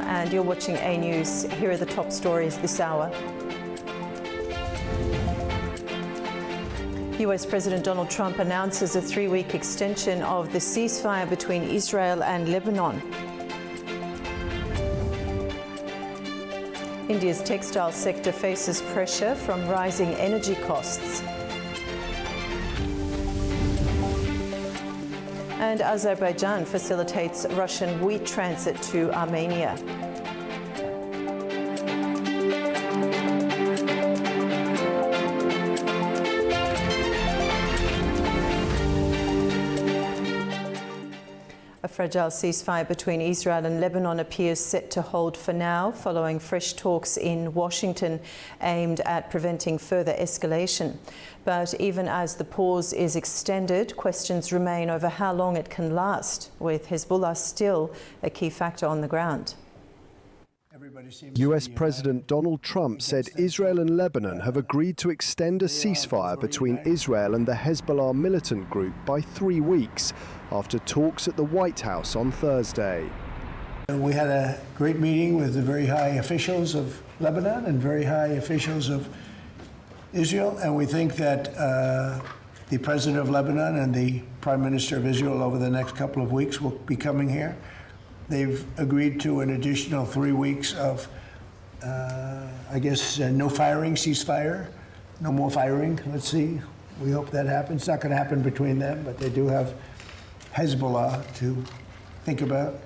and you're watching A News. Here are the top stories this hour. US President Donald Trump announces a 3-week extension of the ceasefire between Israel and Lebanon. India's textile sector faces pressure from rising energy costs. And Azerbaijan facilitates Russian wheat transit to Armenia. A fragile ceasefire between Israel and Lebanon appears set to hold for now, following fresh talks in Washington aimed at preventing further escalation. But even as the pause is extended, questions remain over how long it can last, with Hezbollah still a key factor on the ground. US President Donald Trump said Israel and Lebanon have agreed to extend a ceasefire between Israel and the Hezbollah militant group by 3 weeks after talks at the White House on Thursday. We had a great meeting with the very high officials of Lebanon and very high officials of Israel, and we think that the President of Lebanon and the Prime Minister of Israel over the next couple of weeks will be coming here. They've agreed to an additional 3 weeks of, no firing, ceasefire, no more firing. Let's see. We hope that happens. It's not going to happen between them, but they do have Hezbollah to think about.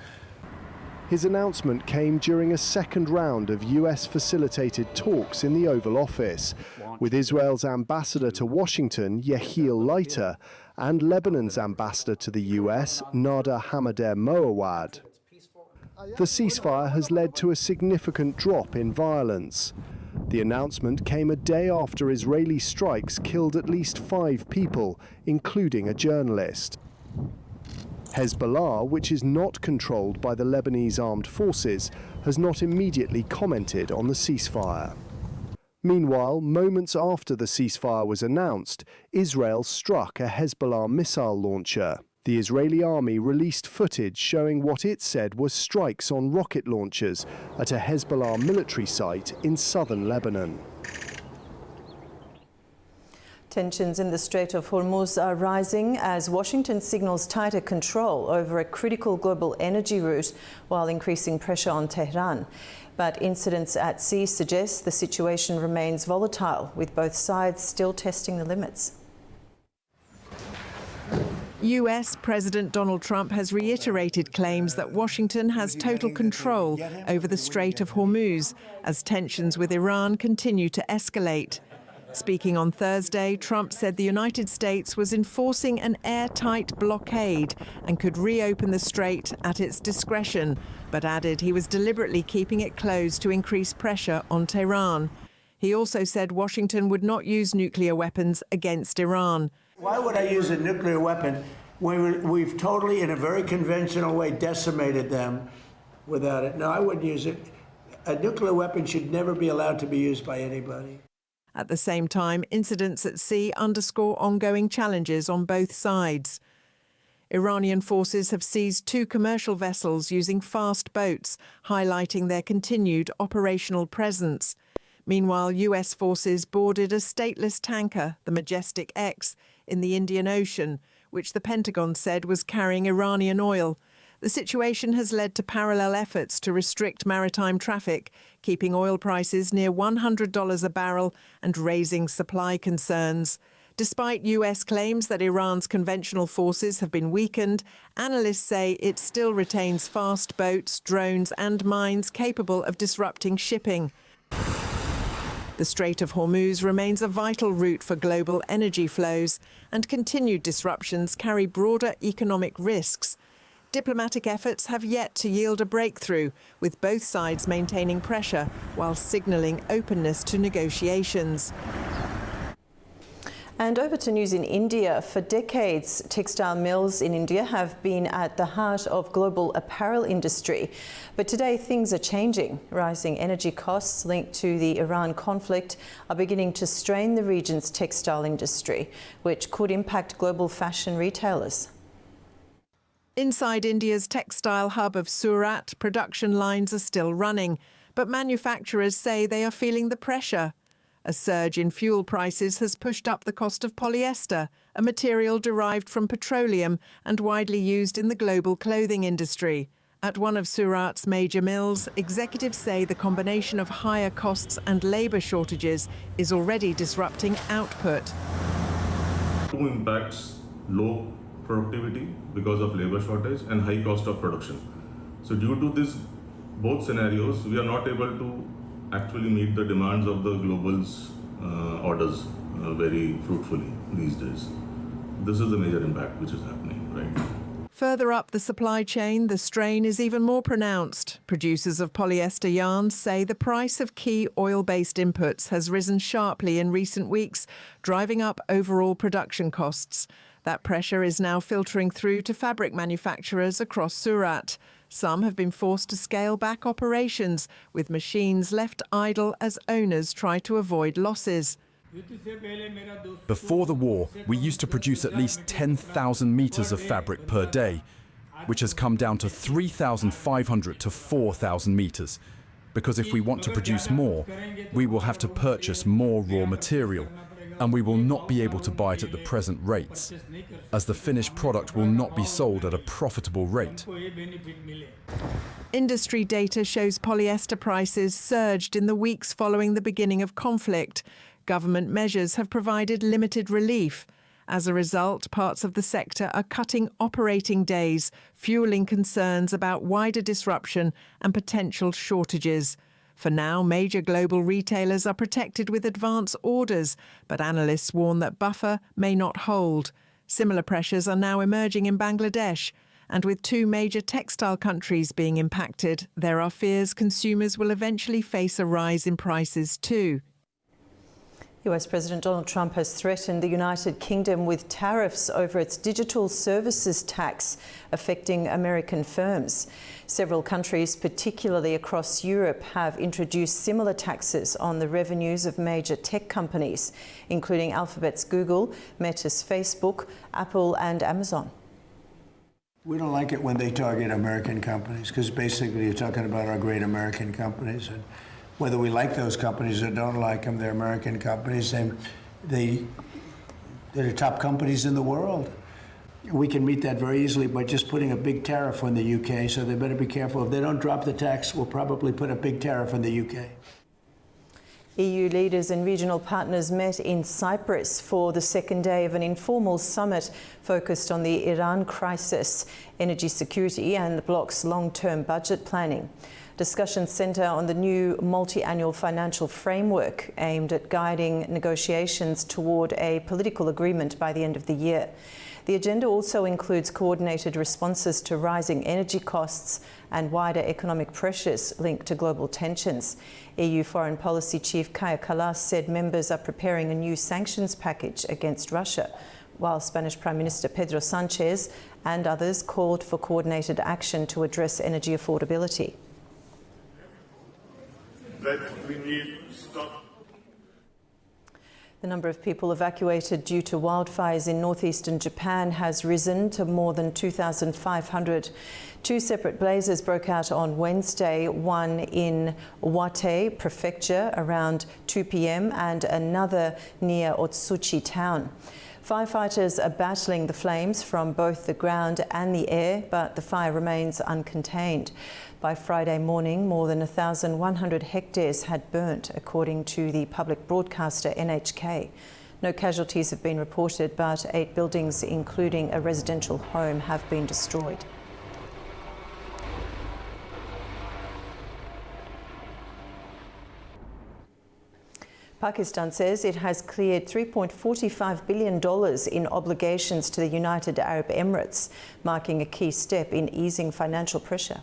His announcement came during a second round of US-facilitated talks in the Oval Office, with Israel's ambassador to Washington, Yehiel Leiter, and Lebanon's ambassador to the US, Nada Hamader Moawad. The ceasefire has led to a significant drop in violence. The announcement came a day after Israeli strikes killed at least 5 people, including a journalist. Hezbollah, which is not controlled by the Lebanese armed forces, has not immediately commented on the ceasefire. Meanwhile, moments after the ceasefire was announced, Israel struck a Hezbollah missile launcher. The Israeli army released footage showing what it said was strikes on rocket launchers at a Hezbollah military site in southern Lebanon. Tensions in the Strait of Hormuz are rising as Washington signals tighter control over a critical global energy route while increasing pressure on Tehran. But incidents at sea suggest the situation remains volatile, with both sides still testing the limits. US President Donald Trump has reiterated claims that Washington has total control over the Strait of Hormuz as tensions with Iran continue to escalate. Speaking on Thursday, Trump said the United States was enforcing an airtight blockade and could reopen the strait at its discretion, but added he was deliberately keeping it closed to increase pressure on Tehran. He also said Washington would not use nuclear weapons against Iran. Why would I use a nuclear weapon when we've totally, in a very conventional way, decimated them without it? No, I wouldn't use it. A nuclear weapon should never be allowed to be used by anybody. At the same time, incidents at sea underscore ongoing challenges on both sides. Iranian forces have seized 2 commercial vessels using fast boats, highlighting their continued operational presence. Meanwhile, US forces boarded a stateless tanker, the Majestic X, in the Indian Ocean, which the Pentagon said was carrying Iranian oil. The situation has led to parallel efforts to restrict maritime traffic, keeping oil prices near $100 a barrel and raising supply concerns. Despite US claims that Iran's conventional forces have been weakened, analysts say it still retains fast boats, drones and mines capable of disrupting shipping. The Strait of Hormuz remains a vital route for global energy flows, and continued disruptions carry broader economic risks. Diplomatic efforts have yet to yield a breakthrough, with both sides maintaining pressure while signalling openness to negotiations. And over to news in India. For decades, textile mills in India have been at the heart of global apparel industry. But today things are changing. Rising energy costs linked to the Iran conflict are beginning to strain the region's textile industry, which could impact global fashion retailers. Inside India's textile hub of Surat, production lines are still running, but manufacturers say they are feeling the pressure. A surge in fuel prices has pushed up the cost of polyester, a material derived from petroleum and widely used in the global clothing industry. At one of Surat's major mills, executives say the combination of higher costs and labour shortages is already disrupting output. Two impacts: low productivity because of labour shortage and high cost of production. So due to both scenarios, we are not able to actually meet the demands of the global's orders very fruitfully these days. This is the major impact which is happening right now. Further up the supply chain, the strain is even more pronounced. Producers of polyester yarns say the price of key oil-based inputs has risen sharply in recent weeks, driving up overall production costs. That pressure is now filtering through to fabric manufacturers across Surat. Some have been forced to scale back operations, with machines left idle as owners try to avoid losses. Before the war, we used to produce at least 10,000 metres of fabric per day, which has come down to 3,500 to 4,000 metres. Because if we want to produce more, we will have to purchase more raw material, and we will not be able to buy it at the present rates, as the finished product will not be sold at a profitable rate. Industry data shows polyester prices surged in the weeks following the beginning of conflict. Government measures have provided limited relief. As a result, parts of the sector are cutting operating days, fueling concerns about wider disruption and potential shortages. For now, major global retailers are protected with advance orders, but analysts warn that buffer may not hold. Similar pressures are now emerging in Bangladesh, and with two major textile countries being impacted, there are fears consumers will eventually face a rise in prices too. US President Donald Trump has threatened the United Kingdom with tariffs over its digital services tax affecting American firms. Several countries, particularly across Europe, have introduced similar taxes on the revenues of major tech companies, including Alphabet's Google, Meta's Facebook, Apple and Amazon. We don't like it when they target American companies, because basically you're talking about our great American companies. And whether we like those companies or don't like them, they're American companies, and they're the top companies in the world. We can meet that very easily by just putting a big tariff on the UK, so they better be careful. If they don't drop the tax, we'll probably put a big tariff on the UK. EU leaders and regional partners met in Cyprus for the second day of an informal summit focused on the Iran crisis, energy security and the bloc's long-term budget planning. Discussions centre on the new multi-annual financial framework aimed at guiding negotiations toward a political agreement by the end of the year. The agenda also includes coordinated responses to rising energy costs and wider economic pressures linked to global tensions. EU Foreign Policy Chief Kaja Kallas said members are preparing a new sanctions package against Russia, while Spanish Prime Minister Pedro Sánchez and others called for coordinated action to address energy affordability. That we need to stop. The number of people evacuated due to wildfires in northeastern Japan has risen to more than 2,500. Two separate blazes broke out on Wednesday, one in Iwate Prefecture around 2 p.m. and another near Otsuchi town. Firefighters are battling the flames from both the ground and the air, but the fire remains uncontained. By Friday morning, more than 1,100 hectares had burnt, according to the public broadcaster NHK. No casualties have been reported, but 8 buildings, including a residential home, have been destroyed. Pakistan says it has cleared $3.45 billion in obligations to the United Arab Emirates, marking a key step in easing financial pressure.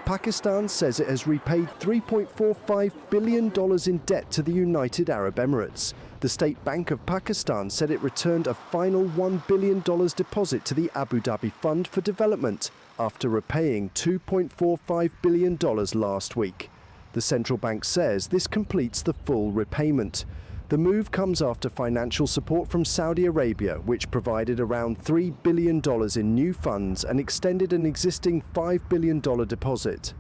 Pakistan says it has repaid $3.45 billion in debt to the United Arab Emirates. The State Bank of Pakistan said it returned a final $1 billion deposit to the Abu Dhabi Fund for Development after repaying $2.45 billion last week. The central bank says this completes the full repayment. The move comes after financial support from Saudi Arabia, which provided around $3 billion in new funds and extended an existing $5 billion deposit.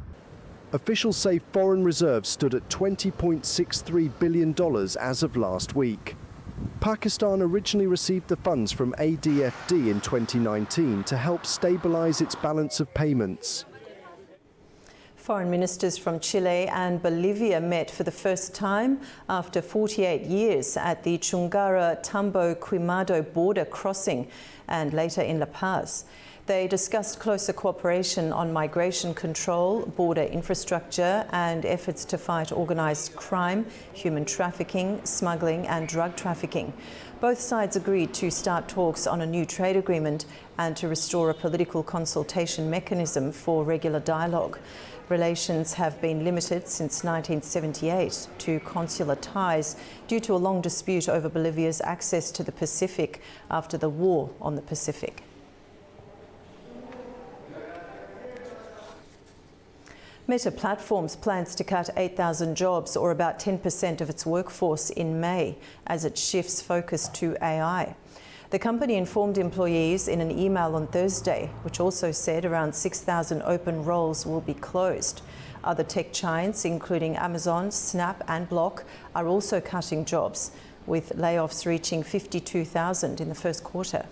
Officials say foreign reserves stood at $20.63 billion as of last week. Pakistan originally received the funds from ADFD in 2019 to help stabilise its balance of payments. Foreign ministers from Chile and Bolivia met for the first time after 48 years at the Chungara-Tambo-Quimado border crossing and later in La Paz. They discussed closer cooperation on migration control, border infrastructure and efforts to fight organised crime, human trafficking, smuggling and drug trafficking. Both sides agreed to start talks on a new trade agreement and to restore a political consultation mechanism for regular dialogue. Relations have been limited since 1978 to consular ties due to a long dispute over Bolivia's access to the Pacific after the War on the Pacific. Meta Platforms plans to cut 8,000 jobs, or about 10% of its workforce, in May as it shifts focus to AI. The company informed employees in an email on Thursday, which also said around 6,000 open roles will be closed. Other tech giants, including Amazon, Snap and Block, are also cutting jobs, with layoffs reaching 52,000 in the first quarter.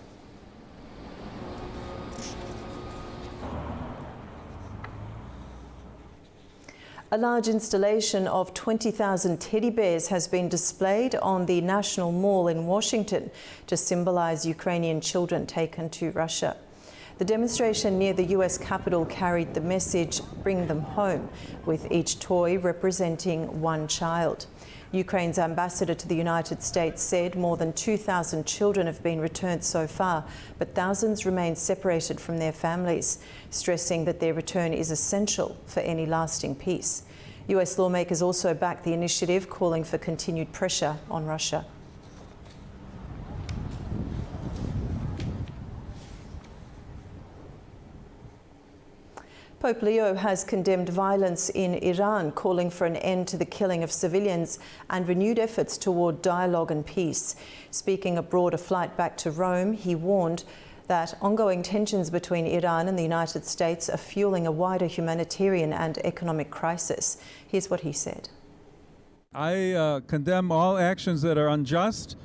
A large installation of 20,000 teddy bears has been displayed on the National Mall in Washington to symbolize Ukrainian children taken to Russia. The demonstration near the US Capitol carried the message, "Bring them home," with each toy representing one child. Ukraine's ambassador to the United States said more than 2,000 children have been returned so far, but thousands remain separated from their families, stressing that their return is essential for any lasting peace. US lawmakers also backed the initiative, calling for continued pressure on Russia. Pope Leo has condemned violence in Iran, calling for an end to the killing of civilians and renewed efforts toward dialogue and peace. Speaking aboard a flight back to Rome, he warned that ongoing tensions between Iran and the United States are fueling a wider humanitarian and economic crisis. Here's what he said. I condemn all actions that are unjust.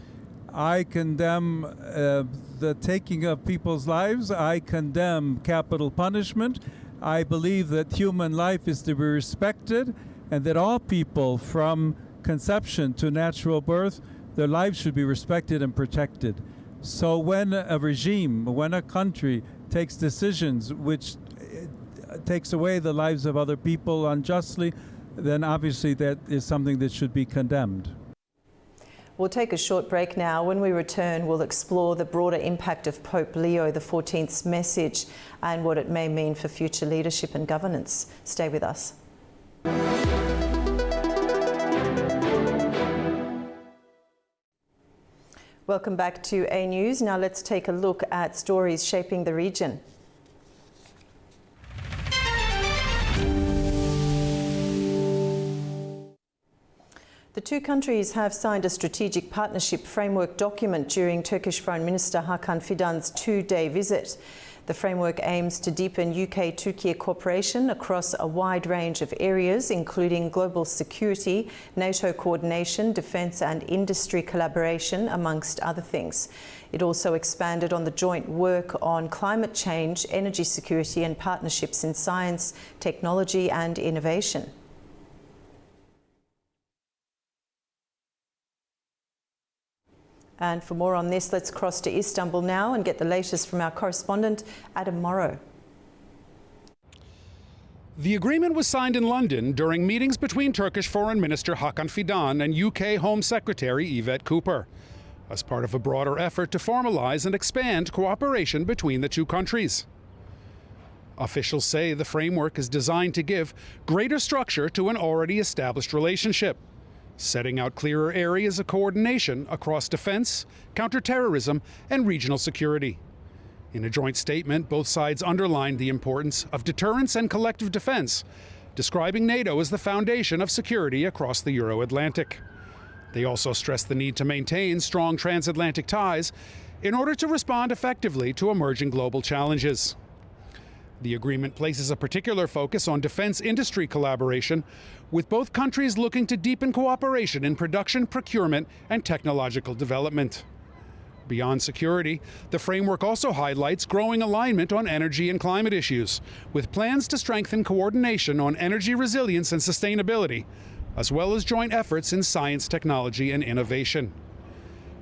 I condemn the taking of people's lives. I condemn capital punishment. I believe that human life is to be respected and that all people from conception to natural birth, their lives should be respected and protected. So when a regime, when a country takes decisions which takes away the lives of other people unjustly, then obviously that is something that should be condemned. We'll take a short break now. When we return, we'll explore the broader impact of Pope Leo XIV's message and what it may mean for future leadership and governance. Stay with us. Welcome back to A News. Now let's take a look at stories shaping the region. The two countries have signed a strategic partnership framework document during Turkish Foreign Minister Hakan Fidan's two-day visit. The framework aims to deepen UK-Turkey cooperation across a wide range of areas, including global security, NATO coordination, defence and industry collaboration, amongst other things. It also expanded on the joint work on climate change, energy security and partnerships in science, technology and innovation. And for more on this, let's cross to Istanbul now and get the latest from our correspondent, Adam Morrow. The agreement was signed in London during meetings between Turkish Foreign Minister Hakan Fidan and UK Home Secretary Yvette Cooper, as part of a broader effort to formalise and expand cooperation between the two countries. Officials say the framework is designed to give greater structure to an already established relationship, setting out clearer areas of coordination across defense, counterterrorism, and regional security. In a joint statement, both sides underlined the importance of deterrence and collective defense, describing NATO as the foundation of security across the Euro-Atlantic. They also stressed the need to maintain strong transatlantic ties in order to respond effectively to emerging global challenges. The agreement places a particular focus on defense industry collaboration, with both countries looking to deepen cooperation in production, procurement, and technological development. Beyond security, the framework also highlights growing alignment on energy and climate issues, with plans to strengthen coordination on energy resilience and sustainability, as well as joint efforts in science, technology, and innovation.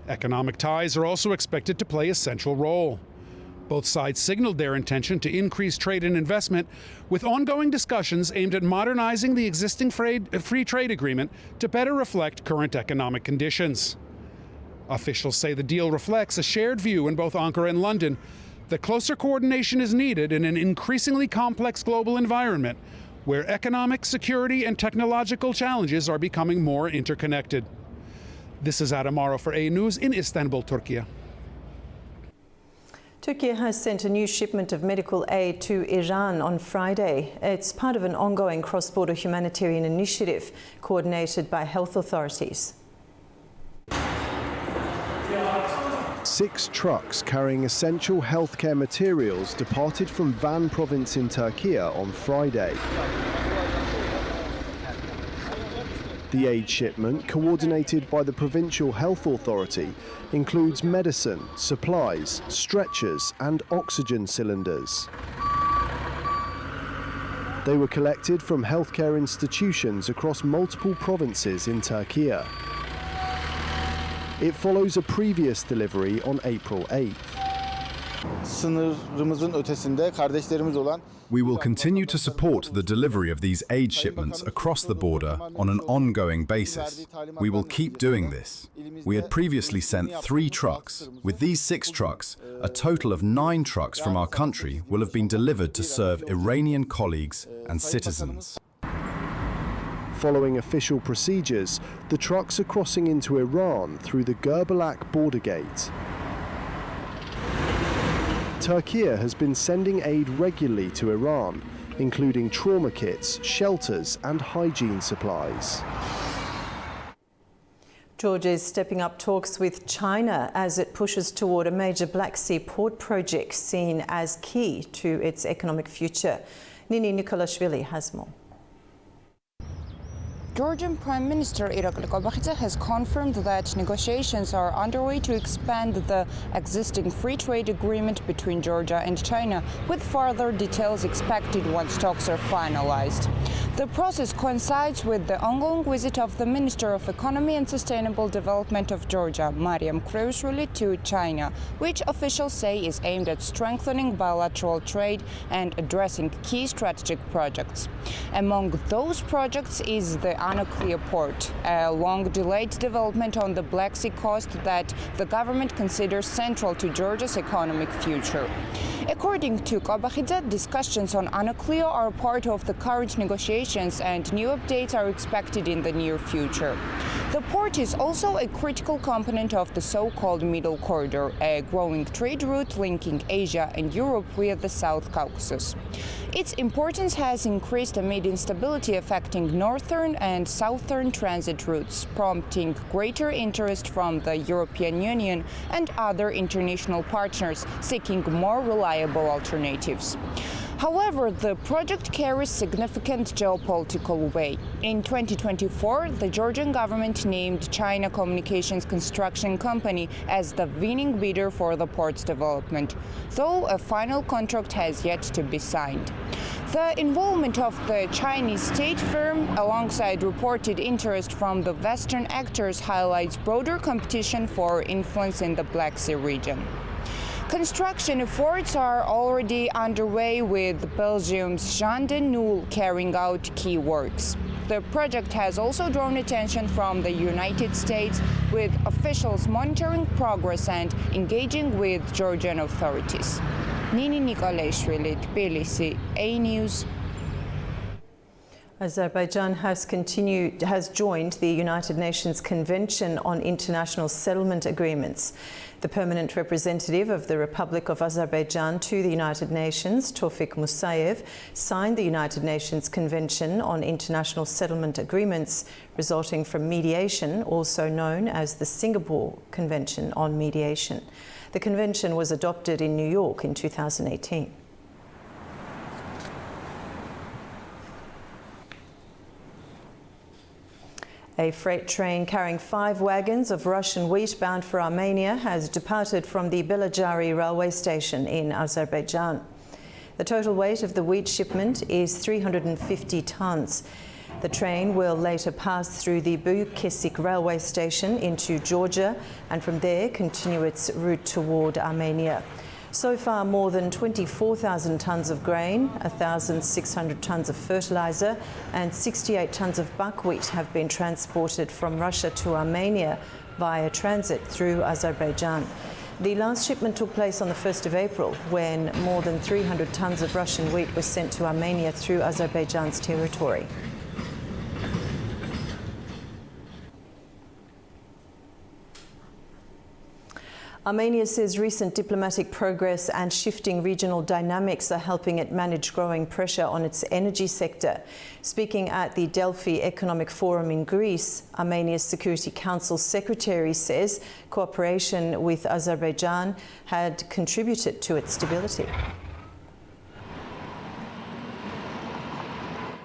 Economic ties are also expected to play a central role. Both sides signaled their intention to increase trade and investment, with ongoing discussions aimed at modernizing the existing free trade agreement to better reflect current economic conditions. Officials say the deal reflects a shared view in both Ankara and London that closer coordination is needed in an increasingly complex global environment where economic, security, and technological challenges are becoming more interconnected. This is Adam Morrow for A News in Istanbul, Turkey. Turkey has sent a new shipment of medical aid to Iran on Friday. It's part of an ongoing cross-border humanitarian initiative coordinated by health authorities. 6 trucks carrying essential healthcare materials departed from Van province in Turkey on Friday. The aid shipment, coordinated by the provincial health authority, includes medicine, supplies, stretchers and oxygen cylinders. They were collected from healthcare institutions across multiple provinces in Turkey. It follows a previous delivery on April 8th. We will continue to support the delivery of these aid shipments across the border on an ongoing basis. We will keep doing this. We had previously sent 3 trucks. With these 6 trucks, a total of 9 trucks from our country will have been delivered to serve Iranian colleagues and citizens. Following official procedures, the trucks are crossing into Iran through the Gerbalak border gate. Turkey has been sending aid regularly to Iran, including trauma kits, shelters and hygiene supplies. Georgia is stepping up talks with China as it pushes toward a major Black Sea port project seen as key to its economic future. Nini Nikolashvili has more. Georgian Prime Minister Irakli Kobakhidze has confirmed that negotiations are underway to expand the existing free trade agreement between Georgia and China, with further details expected once talks are finalized. The process coincides with the ongoing visit of the Minister of Economy and Sustainable Development of Georgia, Mariam Krevishvili, to China, which officials say is aimed at strengthening bilateral trade and addressing key strategic projects. Among those projects is the Anaklia port, a long-delayed development on the Black Sea coast that the government considers central to Georgia's economic future. According to Kobakhidze, discussions on Anaklia are part of the current negotiations and new updates are expected in the near future. The port is also a critical component of the so-called Middle Corridor, a growing trade route linking Asia and Europe via the South Caucasus. Its importance has increased amid instability affecting northern and southern transit routes, prompting greater interest from the European Union and other international partners seeking more reliable alternatives. However, the project carries significant geopolitical weight. In 2024, the Georgian government named China Communications Construction Company as the winning bidder for the port's development, though a final contract has yet to be signed. The involvement of the Chinese state firm, alongside reported interest from the Western actors, highlights broader competition for influence in the Black Sea region. Construction efforts are already underway, with Belgium's Jean de Noul carrying out key works. The project has also drawn attention from the United States, with officials monitoring progress and engaging with Georgian authorities. Nini Nikolashvili, Tbilisi, A News. Azerbaijan has joined the United Nations Convention on International Settlement Agreements. The permanent representative of the Republic of Azerbaijan to the United Nations, Tofik Musayev, signed the United Nations Convention on International Settlement Agreements resulting from mediation, also known as the Singapore Convention on Mediation. The convention was adopted in New York in 2018. A freight train carrying 5 wagons of Russian wheat bound for Armenia has departed from the Belajari railway station in Azerbaijan. The total weight of the wheat shipment is 350 tonnes. The train will later pass through the Buyukesik railway station into Georgia and from there continue its route toward Armenia. So far, more than 24,000 tonnes of grain, 1,600 tonnes of fertiliser and 68 tonnes of buckwheat have been transported from Russia to Armenia via transit through Azerbaijan. The last shipment took place on the 1st of April, when more than 300 tonnes of Russian wheat was sent to Armenia through Azerbaijan's territory. Armenia says recent diplomatic progress and shifting regional dynamics are helping it manage growing pressure on its energy sector. Speaking at the Delphi Economic Forum in Greece, Armenia's Security Council Secretary says cooperation with Azerbaijan had contributed to its stability.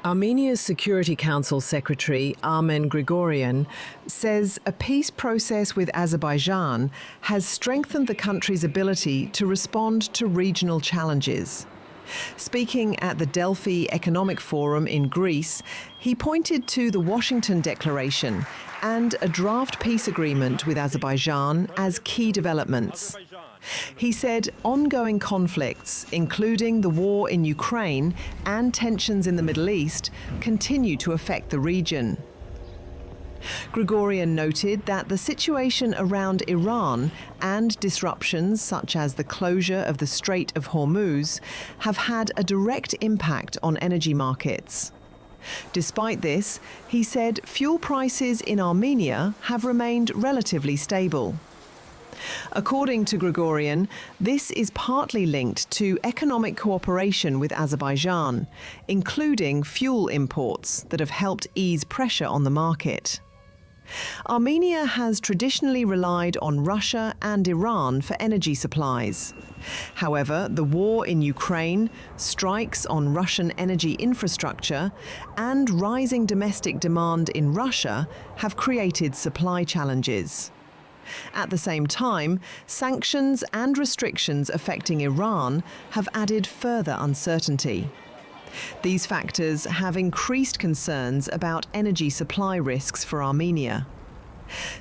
Armenia's Security Council Secretary Armen Grigorian says a peace process with Azerbaijan has strengthened the country's ability to respond to regional challenges. Speaking at the Delphi Economic Forum in Greece, he pointed to the Washington Declaration and a draft peace agreement with Azerbaijan as key developments. He said ongoing conflicts, including the war in Ukraine and tensions in the Middle East, continue to affect the region. Grigorian noted that the situation around Iran and disruptions such as the closure of the Strait of Hormuz have had a direct impact on energy markets. Despite this, he said fuel prices in Armenia have remained relatively stable. According to Grigorian, this is partly linked to economic cooperation with Azerbaijan, including fuel imports that have helped ease pressure on the market. Armenia has traditionally relied on Russia and Iran for energy supplies. However, the war in Ukraine, strikes on Russian energy infrastructure, and rising domestic demand in Russia have created supply challenges. At the same time, sanctions and restrictions affecting Iran have added further uncertainty. These factors have increased concerns about energy supply risks for Armenia.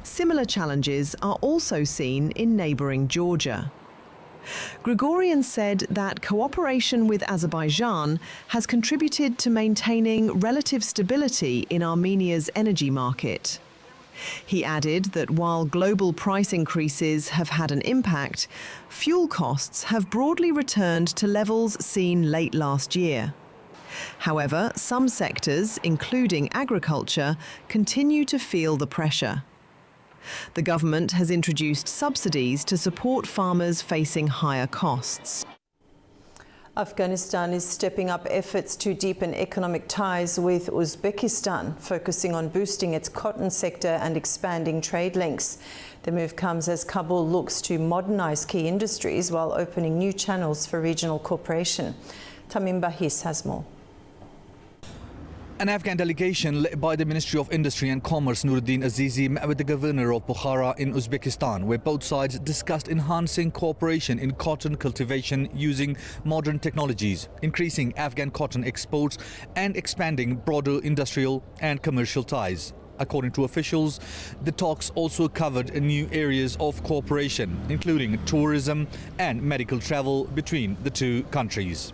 Similar challenges are also seen in neighbouring Georgia. Grigorian said that cooperation with Azerbaijan has contributed to maintaining relative stability in Armenia's energy market. He added that while global price increases have had an impact, fuel costs have broadly returned to levels seen late last year. However, some sectors, including agriculture, continue to feel the pressure. The government has introduced subsidies to support farmers facing higher costs. Afghanistan is stepping up efforts to deepen economic ties with Uzbekistan, focusing on boosting its cotton sector and expanding trade links. The move comes as Kabul looks to modernize key industries while opening new channels for regional cooperation. Tamim Bahis has more. An Afghan delegation led by the Ministry of Industry and Commerce Nuruddin Azizi met with the governor of Bukhara in Uzbekistan, where both sides discussed enhancing cooperation in cotton cultivation using modern technologies, increasing Afghan cotton exports and expanding broader industrial and commercial ties. According to officials, the talks also covered new areas of cooperation, including tourism and medical travel between the two countries.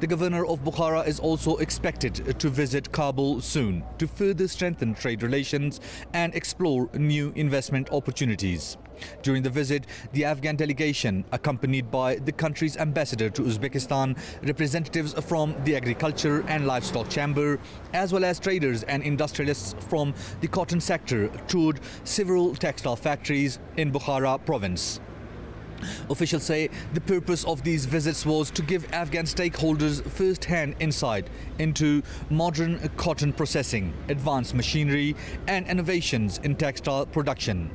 The governor of Bukhara is also expected to visit Kabul soon to further strengthen trade relations and explore new investment opportunities. During the visit, the Afghan delegation, accompanied by the country's ambassador to Uzbekistan, representatives from the Agriculture and Livestock Chamber, as well as traders and industrialists from the cotton sector, toured several textile factories in Bukhara province. Officials say the purpose of these visits was to give Afghan stakeholders first-hand insight into modern cotton processing, advanced machinery and innovations in textile production.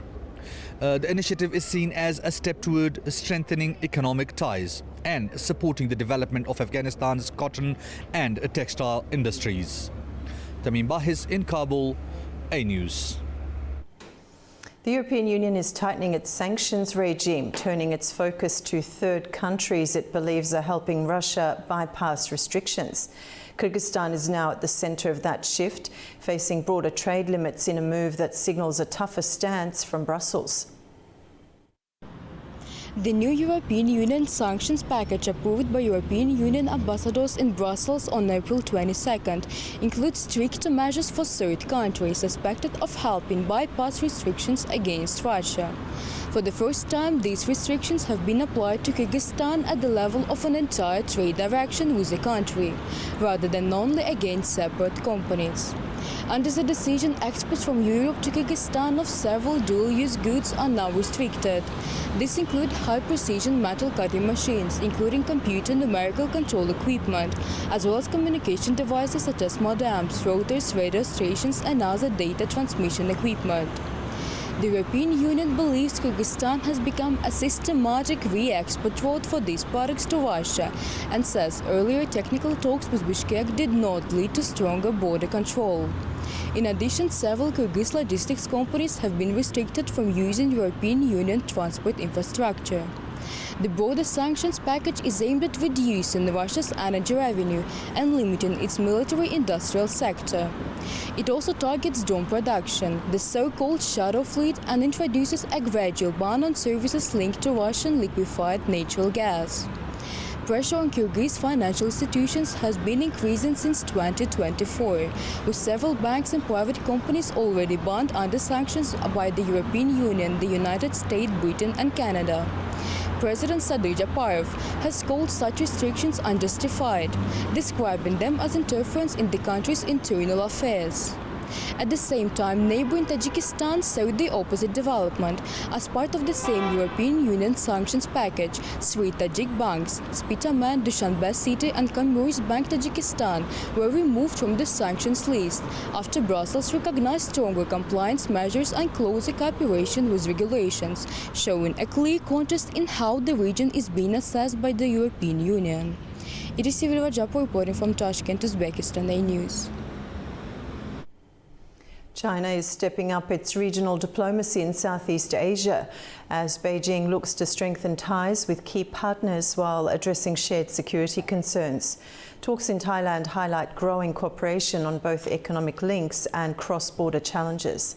The initiative is seen as a step toward strengthening economic ties and supporting the development of Afghanistan's cotton and textile industries. Tamim Bahis in Kabul, A News. The European Union is tightening its sanctions regime, turning its focus to third countries it believes are helping Russia bypass restrictions. Kyrgyzstan is now at the centre of that shift, facing broader trade limits in a move that signals a tougher stance from Brussels. The new European Union sanctions package approved by European Union ambassadors in Brussels on April 22nd includes stricter measures for third countries suspected of helping bypass restrictions against Russia. For the first time, these restrictions have been applied to Kyrgyzstan at the level of an entire trade direction with the country, rather than only against separate companies. Under the decision, exports from Europe to Kyrgyzstan of several dual-use goods are now restricted. These include high-precision metal cutting machines, including computer numerical control equipment, as well as communication devices such as modems, routers, radio stations and other data transmission equipment. The European Union believes Kyrgyzstan has become a systematic re-export route for these products to Russia and says earlier technical talks with Bishkek did not lead to stronger border control. In addition, several Kyrgyz logistics companies have been restricted from using European Union transport infrastructure. The broader sanctions package is aimed at reducing Russia's energy revenue and limiting its military-industrial sector. It also targets drone production, the so-called shadow fleet, and introduces a gradual ban on services linked to Russian liquefied natural gas. Pressure on Kyrgyz financial institutions has been increasing since 2024, with several banks and private companies already banned under sanctions by the European Union, the United States, Britain and Canada. President Sadir Japarov has called such restrictions unjustified, describing them as interference in the country's internal affairs. At the same time, neighboring Tajikistan saw the opposite development. As part of the same European Union sanctions package, 3 Tajik banks, Spitaman, Dushanbe City and Commerzbank Tajikistan, were removed from the sanctions list after Brussels recognized stronger compliance measures and closer cooperation with regulations, showing a clear contrast in how the region is being assessed by the European Union. It is Sivil Vajapo reporting from Tashkent, Uzbekistan, A News. China is stepping up its regional diplomacy in Southeast Asia as Beijing looks to strengthen ties with key partners while addressing shared security concerns. Talks in Thailand highlight growing cooperation on both economic links and cross-border challenges.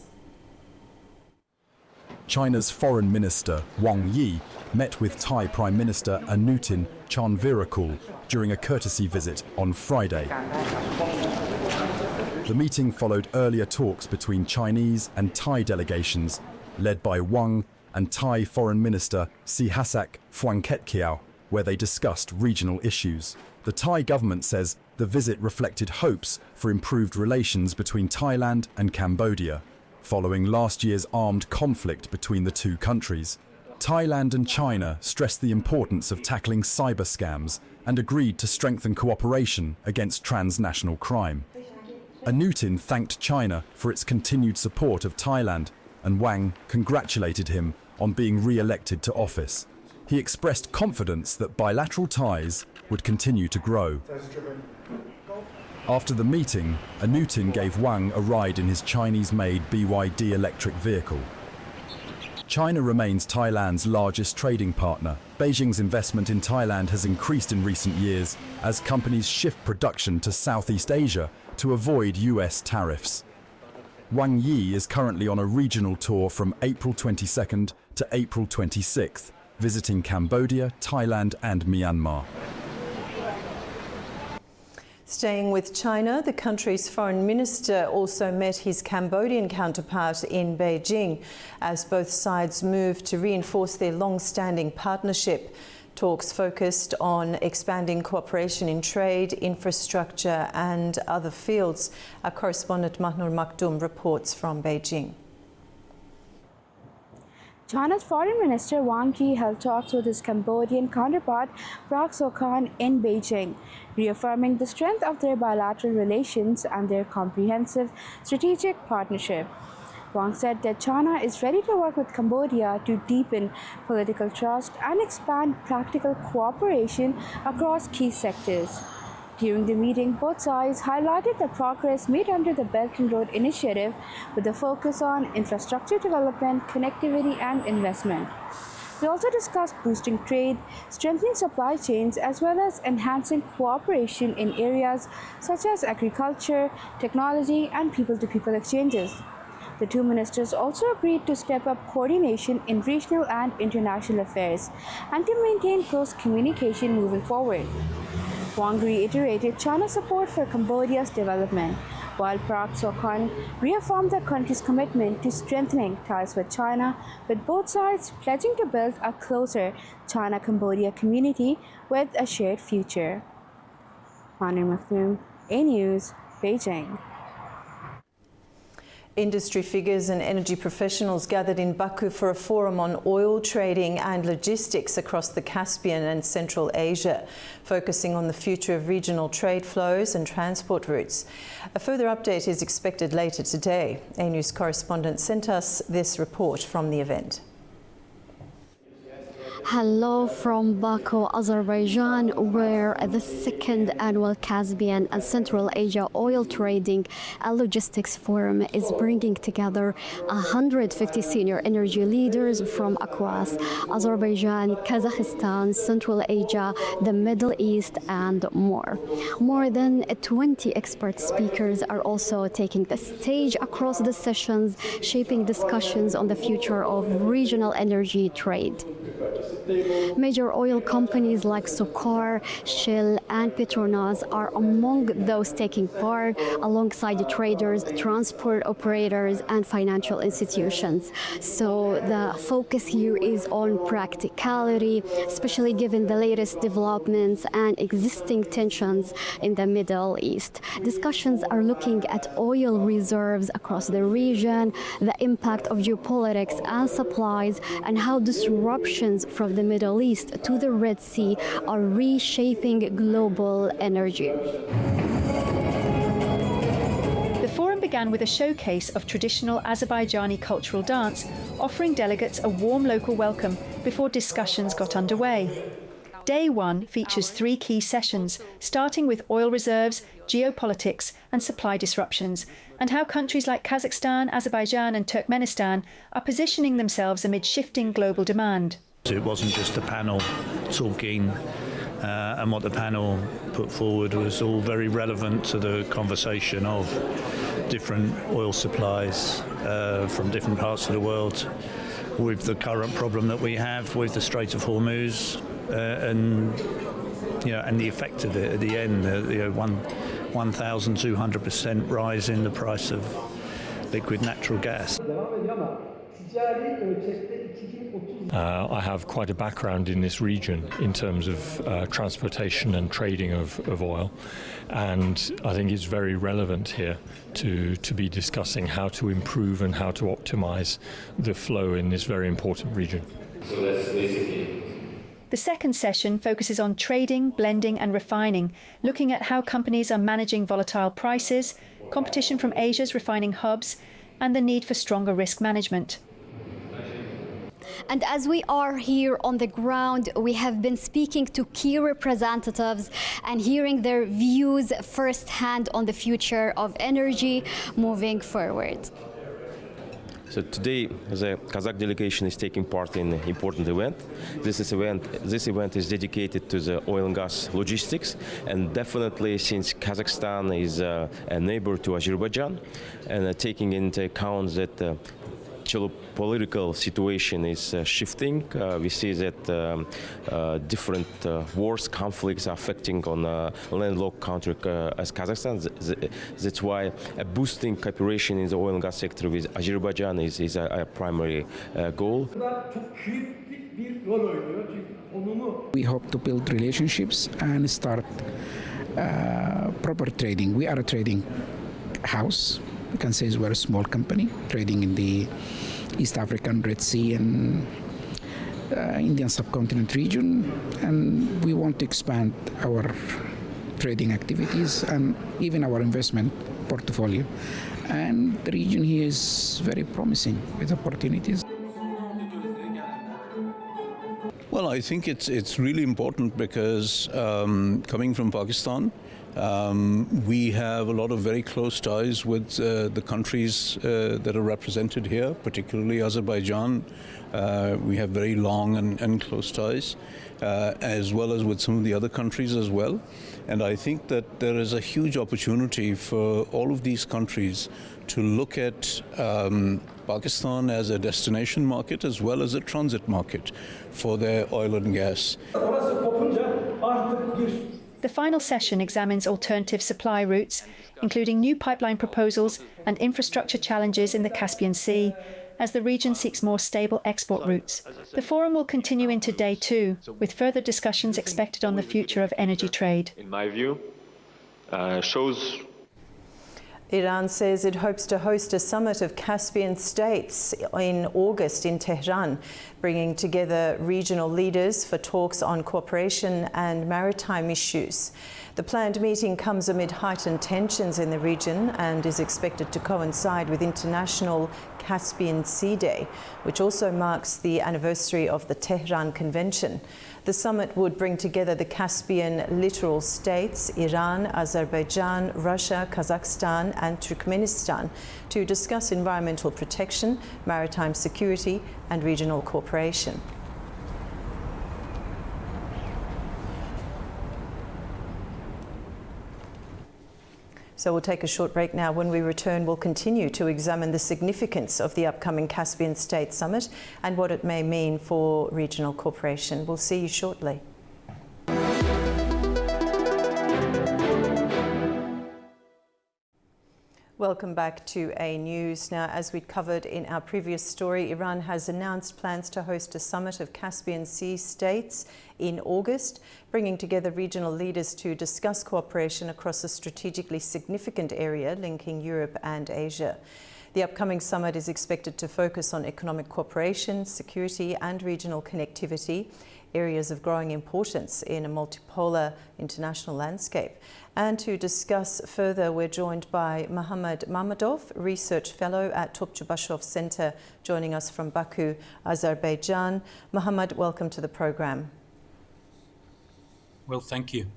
China's Foreign Minister Wang Yi met with Thai Prime Minister Anutin Charnvirakul during a courtesy visit on Friday. The meeting followed earlier talks between Chinese and Thai delegations, led by Wang and Thai Foreign Minister Sihasak Phuangketkiao, where they discussed regional issues. The Thai government says the visit reflected hopes for improved relations between Thailand and Cambodia, following last year's armed conflict between the two countries. Thailand and China stressed the importance of tackling cyber scams and agreed to strengthen cooperation against transnational crime. Anutin thanked China for its continued support of Thailand, and Wang congratulated him on being re-elected to office. He expressed confidence that bilateral ties would continue to grow. After the meeting, Anutin gave Wang a ride in his Chinese-made BYD electric vehicle. China remains Thailand's largest trading partner. Beijing's investment in Thailand has increased in recent years as companies shift production to Southeast Asia to avoid US tariffs. Wang Yi is currently on a regional tour from April 22nd to April 26th, visiting Cambodia, Thailand and Myanmar. Staying with China, the country's foreign minister also met his Cambodian counterpart in Beijing as both sides move to reinforce their long-standing partnership. Talks focused on expanding cooperation in trade, infrastructure and other fields. Our correspondent Mahnur Maktoum reports from Beijing. China's Foreign Minister Wang Yi held talks with his Cambodian counterpart Prak Sokhonn in Beijing, reaffirming the strength of their bilateral relations and their comprehensive strategic partnership. Wang said that China is ready to work with Cambodia to deepen political trust and expand practical cooperation across key sectors. During the meeting, both sides highlighted the progress made under the Belt and Road Initiative with a focus on infrastructure development, connectivity and investment. They also discussed boosting trade, strengthening supply chains, as well as enhancing cooperation in areas such as agriculture, technology and people-to-people exchanges. The two ministers also agreed to step up coordination in regional and international affairs and to maintain close communication moving forward. Wang reiterated China's support for Cambodia's development, while Prak Sokhonn reaffirmed the country's commitment to strengthening ties with China, with both sides pledging to build a closer China-Cambodia community with a shared future. Mahnur Maktoum, A News, Beijing. Industry figures and energy professionals gathered in Baku for a forum on oil trading and logistics across the Caspian and Central Asia, focusing on the future of regional trade flows and transport routes. A further update is expected later today. A News correspondent sent us this report from the event. Hello from Baku, Azerbaijan, where the second annual Caspian and Central Asia Oil Trading and Logistics Forum is bringing together 150 senior energy leaders from across Azerbaijan, Kazakhstan, Central Asia, the Middle East, and more. More than 20 expert speakers are also taking the stage across the sessions, shaping discussions on the future of regional energy trade. Major oil companies like Sukar, Shell and Petronas are among those taking part, alongside the traders, transport operators and financial institutions. So the focus here is on practicality, especially given the latest developments and existing tensions in the Middle East. Discussions are looking at oil reserves across the region, the impact of geopolitics and supplies, and how disruptions from the Middle East to the Red Sea are reshaping global energy. The forum began with a showcase of traditional Azerbaijani cultural dance, offering delegates a warm local welcome before discussions got underway. Day one features 3 key sessions, starting with oil reserves, geopolitics and supply disruptions, and how countries like Kazakhstan, Azerbaijan and Turkmenistan are positioning themselves amid shifting global demand. It wasn't just a panel talking, and what the panel put forward was all very relevant to the conversation of different oil supplies from different parts of the world, with the current problem that we have with the Strait of Hormuz, and the effect of it at the end, 1,200% rise in the price of liquid natural gas. I have quite a background in this region in terms of transportation and trading of oil, and I think it's very relevant here to be discussing how to improve and how to optimize the flow in this very important region. The second session focuses on trading, blending and refining, looking at how companies are managing volatile prices, competition from Asia's refining hubs, and the need for stronger risk management. And as we are here on the ground, we have been speaking to key representatives and hearing their views firsthand on the future of energy moving forward. So today, the Kazakh delegation is taking part in an important event. This event is dedicated to the oil and gas logistics, and definitely since Kazakhstan is a neighbor to Azerbaijan, and taking into account that geopolitical situation is shifting. We see that different wars, conflicts are affecting on a landlocked country as Kazakhstan. That's why boosting cooperation in the oil and gas sector with Azerbaijan is a primary goal. We hope to build relationships and start proper trading. We are a trading house. We can say we're a small company trading in the East African, Red Sea, and Indian subcontinent region, and we want to expand our trading activities and even our investment portfolio. And the region here is very promising with opportunities. Well, I think it's really important because coming from Pakistan, we have a lot of very close ties with the countries that are represented here, particularly Azerbaijan. We have very long and close ties, as well as with some of the other countries as well. And I think that there is a huge opportunity for all of these countries to look at Pakistan as a destination market as well as a transit market for their oil and gas. The final session examines alternative supply routes, including new pipeline proposals and infrastructure challenges in the Caspian Sea, as the region seeks more stable export routes. The forum will continue into day 2, with further discussions expected on the future of energy trade. In my view, shows Iran says it hopes to host a summit of Caspian states in August in Tehran, bringing together regional leaders for talks on cooperation and maritime issues. The planned meeting comes amid heightened tensions in the region and is expected to coincide with International Caspian Sea Day, which also marks the anniversary of the Tehran Convention. The summit would bring together the Caspian littoral states, Iran, Azerbaijan, Russia, Kazakhstan and Turkmenistan to discuss environmental protection, maritime security and regional cooperation. So we'll take a short break now. When we return, we'll continue to examine the significance of the upcoming Caspian State Summit and what it may mean for regional cooperation. We'll see you shortly. Welcome back to A News. Now, as we covered in our previous story, Iran has announced plans to host a summit of Caspian Sea states in August, bringing together regional leaders to discuss cooperation across a strategically significant area linking Europe and Asia. The upcoming summit is expected to focus on economic cooperation, security and regional connectivity, areas of growing importance in a multipolar international landscape. And to discuss further, we're joined by Mohammad Mammadov, Research Fellow at Topchubashov Center, joining us from Baku, Azerbaijan. Mohammad, welcome to the program. Well, thank you.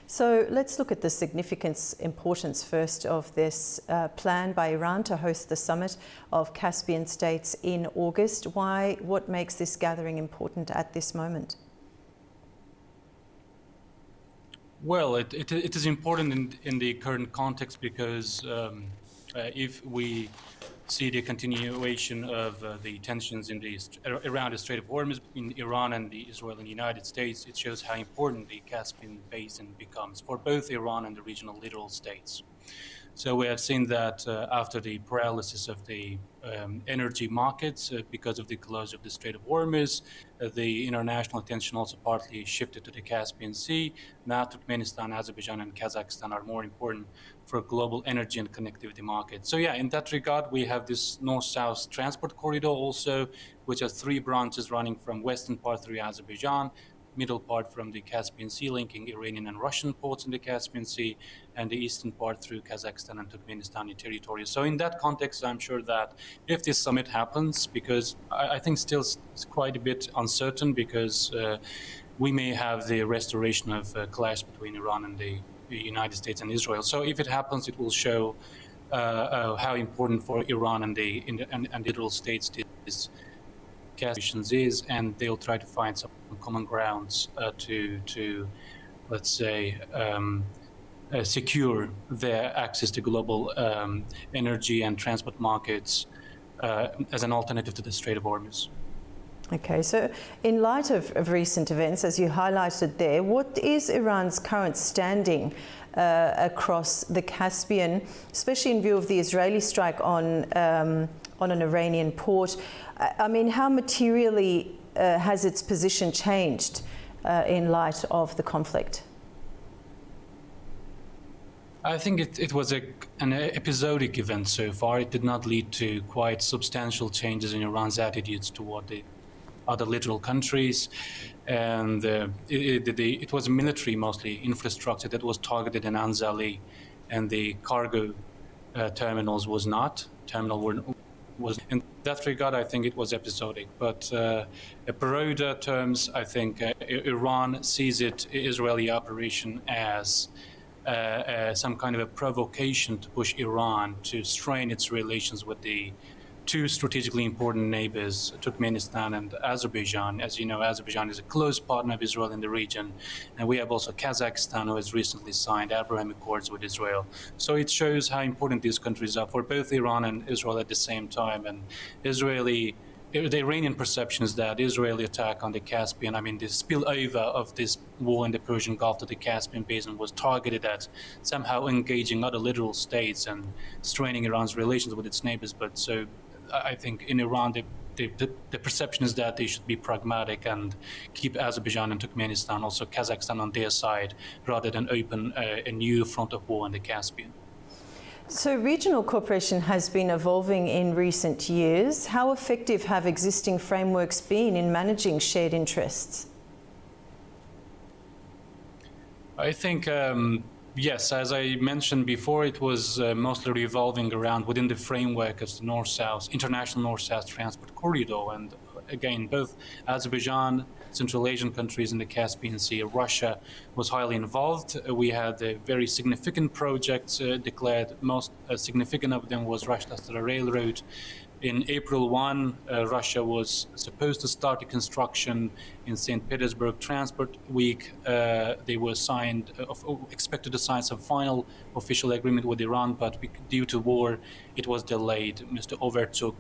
So let's look at the significance, importance first of this plan by Iran to host the summit of Caspian states in August. What makes this gathering important at this moment? Well, it is important in the current context because if we see the continuation of the tensions in around the Strait of Hormuz between Iran and Israel and the United States, it shows how important the Caspian Basin becomes for both Iran and the regional littoral states. So we have seen that after the paralysis of the energy markets because of the close of the Strait of Hormuz, the international attention also partly shifted to the Caspian Sea. Now Turkmenistan, Azerbaijan and Kazakhstan are more important for global energy and connectivity markets. So yeah, in that regard, we have this north-south transport corridor also, which has 3 branches running from western part through Azerbaijan, middle part from the Caspian Sea, linking Iranian and Russian ports in the Caspian Sea, and the eastern part through Kazakhstan and Turkmenistani territory. So in that context, I'm sure that if this summit happens, because I think still it's quite a bit uncertain, because we may have the restoration of clash between Iran and the United States and Israel. So if it happens, it will show how important for Iran and the littoral states this Caspian is, and they'll try to find some common grounds to let's say, secure their access to global energy and transport markets as an alternative to the Strait of Hormuz. Okay, so in light of recent events, as you highlighted there, what is Iran's current standing across the Caspian, especially in view of the Israeli strike on an Iranian port? I mean, how materially has its position changed in light of the conflict? I think it was an episodic event so far. It did not lead to quite substantial changes in Iran's attitudes toward the other littoral countries, and it was military, mostly infrastructure that was targeted in Anzali, and the cargo terminals was not. Was in that regard, I think it was episodic. But in broader terms, I think Iran sees Israeli operation as some kind of a provocation to push Iran to strain its relations with the two strategically important neighbors, Turkmenistan and Azerbaijan. As you know, Azerbaijan is a close partner of Israel in the region. And we have also Kazakhstan, who has recently signed Abraham Accords with Israel. So it shows how important these countries are for both Iran and Israel at the same time. And the Iranian perception is that Israeli attack on the Caspian, I mean, the spillover of this war in the Persian Gulf to the Caspian Basin was targeted at somehow engaging other littoral states and straining Iran's relations with its neighbors. But so I think in Iran, the perception is that they should be pragmatic and keep Azerbaijan and Turkmenistan, also Kazakhstan, on their side, rather than open a new front of war in the Caspian. So regional cooperation has been evolving in recent years. How effective have existing frameworks been in managing shared interests? I think, yes, as I mentioned before, it was mostly revolving around within the framework of the North-South, international North-South transport corridor. And again, both Azerbaijan, Central Asian countries in the Caspian Sea, Russia was highly involved. We had very significant projects declared. Most significant of them was Rush-Dastara Railroad. In April 1, Russia was supposed to start the construction in St. Petersburg Transport Week. They were expected to sign some final official agreement with Iran, but due to war, it was delayed. Mr. Overtook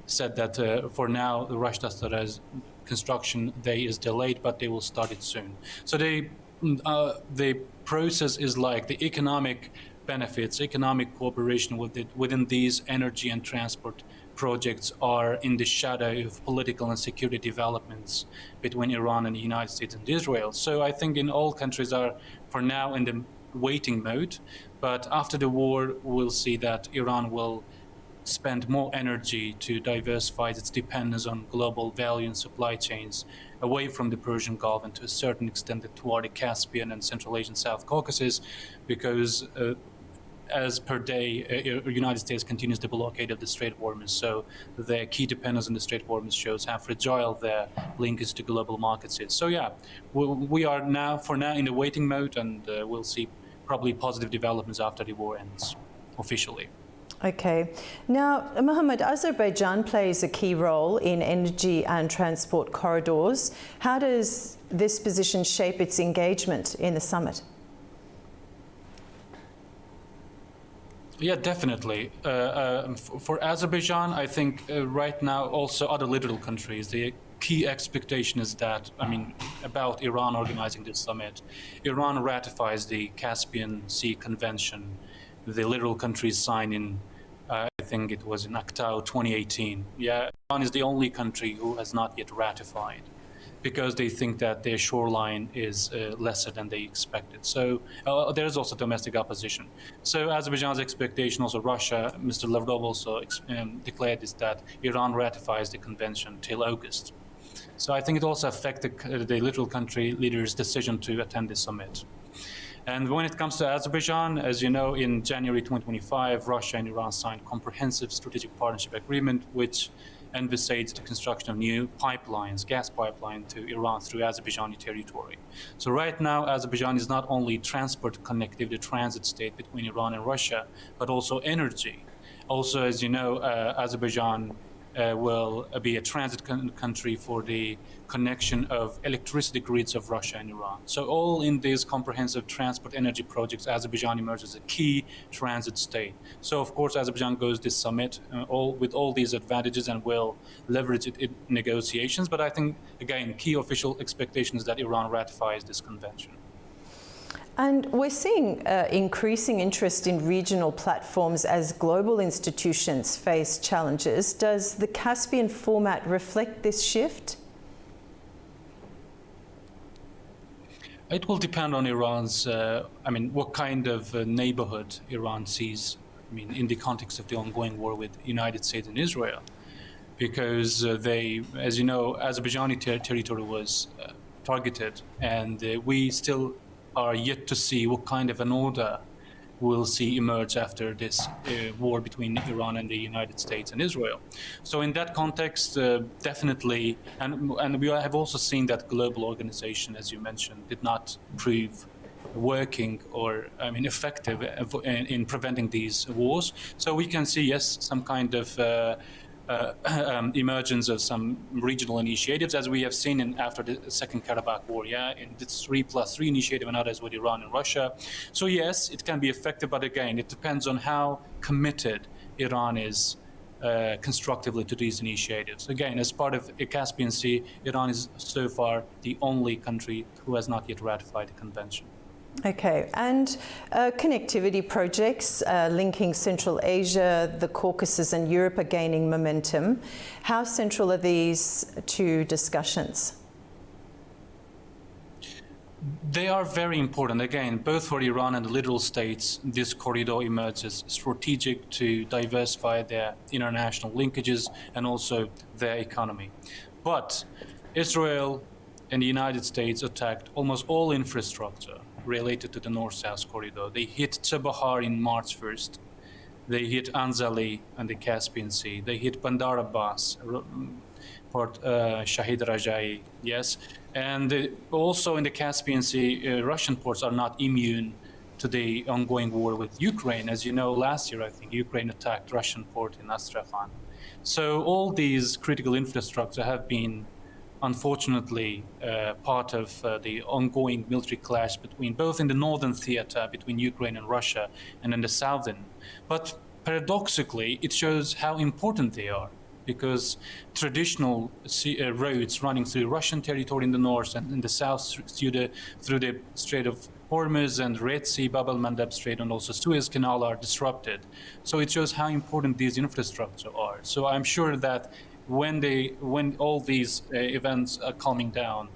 said that for now, the Rush-Dastara's construction day is delayed, but they will start it soon. So the process is like the economic benefits, economic cooperation within these energy and transport projects are in the shadow of political and security developments between Iran and the United States and Israel. So I think in all countries are for now in the waiting mode, but after the war, we'll see that Iran will spend more energy to diversify its dependence on global value and supply chains away from the Persian Gulf and to a certain extent toward the Caspian and Central Asian South Caucasus, because as per day, the United States continues the blockade of the Strait of Hormuz. So their key dependence on the Strait of Hormuz shows how fragile their linkage to global markets is. So yeah, we are now, for now, in the waiting mode, and we'll see probably positive developments after the war ends officially. Okay. Now, Mohammed, Azerbaijan plays a key role in energy and transport corridors. How does this position shape its engagement in the summit? Yeah, definitely. For Azerbaijan, I think right now also other littoral countries, the key expectation is that, I mean, about Iran organizing this summit, Iran ratifies the Caspian Sea Convention. The littoral countries signed in, I think it was in October 2018. Yeah, Iran is the only country who has not yet ratified, because they think that their shoreline is lesser than they expected. So there's also domestic opposition. So Azerbaijan's expectation, also Russia, Mr. Lavrov also declared is that Iran ratifies the convention till August. So I think it also affected the littoral country leaders' decision to attend the summit. And when it comes to Azerbaijan, as you know, in January 2025, Russia and Iran signed a comprehensive strategic partnership agreement, which envisaged the construction of new pipelines, gas pipeline to Iran through Azerbaijani territory. So right now, Azerbaijan is not only transport connectivity, transit state between Iran and Russia, but also energy. Also, as you know, Azerbaijan will be a transit country for the connection of electricity grids of Russia and Iran. So all in these comprehensive transport energy projects, Azerbaijan emerges as a key transit state. So of course, Azerbaijan goes this summit with all these advantages and will leverage it in negotiations. But I think, again, key official expectation is that Iran ratifies this convention. And we're seeing increasing interest in regional platforms as global institutions face challenges. Does the Caspian format reflect this shift? It will depend on Iran's, what kind of neighborhood Iran sees, in the context of the ongoing war with the United States and Israel. Because they, as you know, Azerbaijani territory was targeted, and we still are yet to see what kind of an order we'll see emerge after this war between Iran and the United States and Israel. So in that context, definitely, and we have also seen that global organization, as you mentioned, did not prove working or effective in preventing these wars. So we can see, yes, some kind of emergence of some regional initiatives, as we have seen after the Second Karabakh War, in the 3+3 initiative and others with Iran and Russia. So yes, it can be effective, but again, it depends on how committed Iran is constructively to these initiatives. Again, as part of the Caspian Sea, Iran is so far the only country who has not yet ratified the convention. Okay, and connectivity projects linking Central Asia, the Caucasus and Europe are gaining momentum. How central are these to discussions? They are very important. Again, both for Iran and the littoral states, this corridor emerges strategic to diversify their international linkages and also their economy. But Israel and the United States attacked almost all infrastructure related to the North-South corridor. They hit Chabahar in March 1st. They hit Anzali and the Caspian Sea. They hit Bandar Abbas, Port Shahid Rajai, yes. And also in the Caspian Sea, Russian ports are not immune to the ongoing war with Ukraine. As you know, last year, I think, Ukraine attacked Russian port in Astrakhan. So all these critical infrastructure have been unfortunately part of the ongoing military clash between both in the northern theater between Ukraine and Russia and in the southern. But paradoxically, it shows how important they are, because traditional roads running through Russian territory in the north and in the south through the Strait of Hormuz and Red Sea, Bab el-Mandeb Strait, and also Suez Canal are disrupted. So it shows how important these infrastructure are. So I'm sure that when all these events are calming down,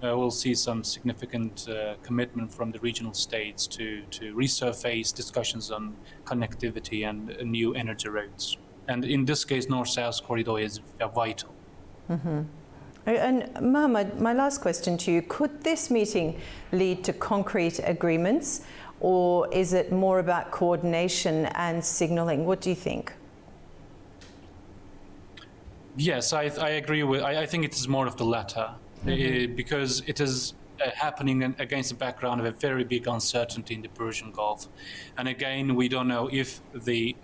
we'll see some significant commitment from the regional states to resurface discussions on connectivity and new energy routes. And in this case, North-South corridor is vital. Mm-hmm. And Mohammed, my last question to you, could this meeting lead to concrete agreements, or is it more about coordination and signaling? What do you think? Yes, I agree with. I think it is more of the latter, because it is happening against the background of a very big uncertainty in the Persian Gulf, and again, we don't know if the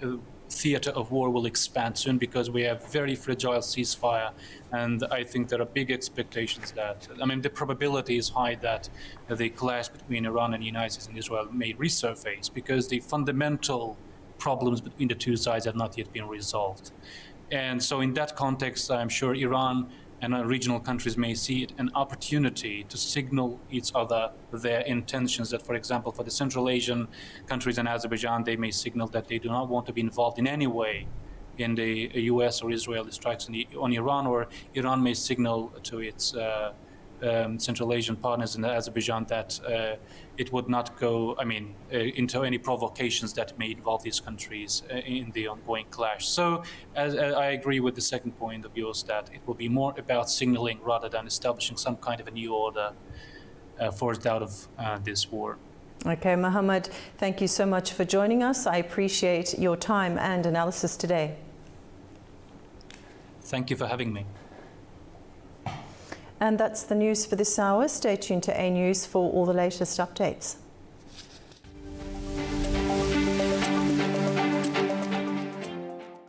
theater of war will expand soon, because we have very fragile ceasefire, and I think there are big expectations that, the probability is high that the clash between Iran and the United States and Israel may resurface, because the fundamental problems between the two sides have not yet been resolved. And so in that context, I'm sure Iran and regional countries may see it an opportunity to signal each other their intentions, that, for example, for the Central Asian countries and Azerbaijan, they may signal that they do not want to be involved in any way in the US or Israeli strikes on Iran, or Iran may signal to its Central Asian partners in Azerbaijan that it would not go, into any provocations that may involve these countries in the ongoing clash. So as I agree with the second point of yours, that it will be more about signaling rather than establishing some kind of a new order forced out of this war. Okay, Mohammed, thank you so much for joining us. I appreciate your time and analysis today. Thank you for having me. And that's the news for this hour. Stay tuned to A News for all the latest updates.